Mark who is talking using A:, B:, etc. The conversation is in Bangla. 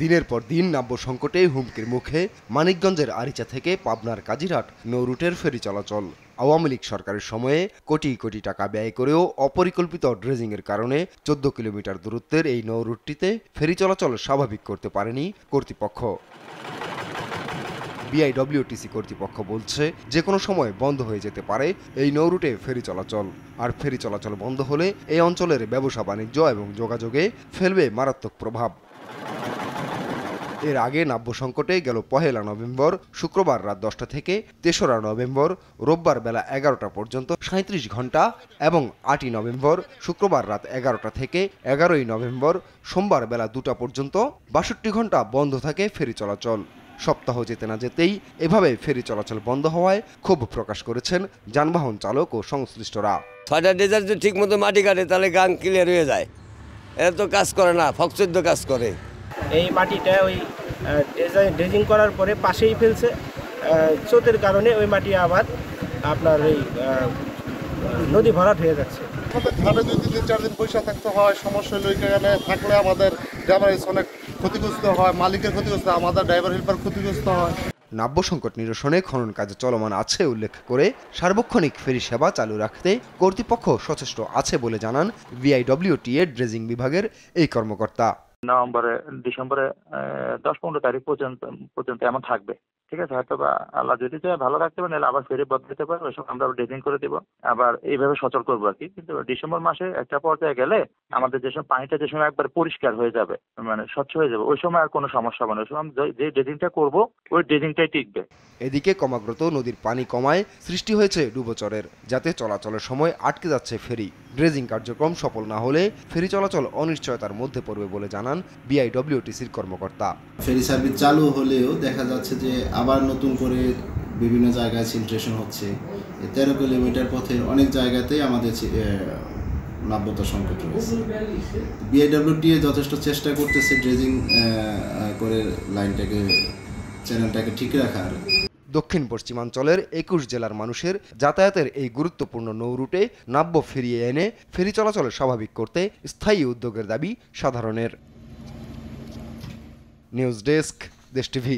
A: দিনের পর দিন নাব্য সংকটে হুমকির মুখে মানিকগঞ্জের আরিচা থেকে পাবনার কাজিরহাট নৌ রুটের ফেরি চলাচল। আওয়ামী লীগ সরকারের সময়ে কোটি কোটি টাকা ব্যয় করেও অপরিকল্পিত ড্রেজিংয়ের কারণে 14 কিলোমিটার দূরত্বের এই নৌ রুটটিতে ফেরি চলাচল স্বাভাবিক করতে পারেনি কর্তৃপক্ষ। বিআইডব্লিউটিসি কর্তৃপক্ষ বলছে যে কোনো সময় বন্ধ হয়ে যেতে পারে এই নৌ রুটে ফেরি চলাচল। আর ফেরি চলাচল বন্ধ হলে এই অঞ্চলের ব্যবসা বাণিজ্য এবং যোগাযোগে ফেলবে মারাত্মক প্রভাব। এর আগে নাব্য সংকটে গেল 1 নভেম্বর শুক্রবার রাত 10টা থেকে 3রা নভেম্বর রোববার বেলা 11টা পর্যন্ত 37 ঘন্টা এবং 8ই নভেম্বর শুক্রবার রাত 11টা থেকে 11ই নভেম্বর সোমবার বেলা 2টা পর্যন্ত 62 ঘন্টা বন্ধ থাকে ফেরি চলাচল। সপ্তাহ যেতে না যেতেই এভাবে ফেরি চলাচল বন্ধ হওয়ায় ক্ষোভ প্রকাশ করেছেন যানবাহন চালক ও সংশ্লিষ্টরা।
B: 6টা ডেজার যদি ঠিক মতো মাটি কাটে তাহলে গান ক্লিয়ার হয়ে যায়, এরা তো কাজ করে না, ফকচোদ্দ কাজ করে।
C: এই মাটিটা ওই ড্রেজিং করার পরে পাশেই ফেলছে, স্রোতের কারণে ওই মাটি আবার আপনার ওই নদী ভরাট হয়ে যাচ্ছে।
D: ঘাটে যদি 3-4 দিন পয়সা থাকতে হয়, সমস্যা হলে ওইখানে থাকলে আমাদের ড্রাইভার অনেক ক্ষতিগ্রস্ত হয়, মালিকের ক্ষতিগ্রস্ত, আমাদের ড্রাইভার হেল্পার ক্ষতিগ্রস্ত হয়।
A: নাব্য সংকট নিরসনে খনন কাজ চলমান আছে উল্লেখ করে সার্বক্ষণিক ফেরি সেবা চালু রাখতে কর্তৃপক্ষ সচেষ্ট আছে বলে জানান বিআইডব্লিউটি এর ড্রেজিং বিভাগের এই কর্মকর্তা।
E: ডিসেম্বরে 10-15 তারিখ পর্যন্ত এমন থাকবে, ঠিক আছে। হয়তো বা আল্লাহ যদি চায় ভালো রাখতে পারে, নাহলে আবার ফেরি বদলাতে পারে, ওই সময় আমরা ড্রেজিং করে দেবো, আবার এইভাবে সচল করবো আর কি। কিন্তু ডিসেম্বর মাসে একটা পর্যায়ে গেলে আমাদের যে সময় পানিটা যে সময় একবার পরিষ্কার হয়ে যাবে, মানে স্বচ্ছ হয়ে যাবে, ওই সময় আর কোনো সমস্যা হবে না। ওই সময় যে ড্রেজিংটা করবো ওই ড্রেজিংটাই টিকবে।
A: এদিকে ক্রমাগত নদীর পানি কমায় সৃষ্টি হয়েছে ডুবোচরের, যাতে চলাচলের সময় আটকে যাচ্ছে ফেরি। ড্রেজিং কার্যক্রম সফল না হলে ফেরি চলাচল অনিশ্চয়তার মধ্যে পড়বে বলে জানান বিআইডব্লিউটিসির কর্মকর্তা।
F: ফেরি সার্ভিস চালু হলেও দেখা যাচ্ছে যে আবার নতুন করে বিভিন্ন জায়গায় সিলট্রেশন হচ্ছে। 13 কিলোমিটার পথের অনেক জায়গাতেই আমাদের নাব্যতা সংকট রয়েছে। বিআইডব্লিউটিএ যথেষ্ট চেষ্টা করতেছে ড্রেজিং করে চ্যানেলটাকে ঠিক রাখার।
A: দক্ষিণ পশ্চিমাঞ্চলের 21 জেলার মানুষের যাতায়াতের এই গুরুত্বপূর্ণ নৌ রুটে নাব্য ফিরিয়ে এনে ফেরি চলাচল স্বাভাবিক করতে স্থায়ী উদ্যোগের দাবি সাধারণের। নিউজ ডেস্ক, দেশ টিভি।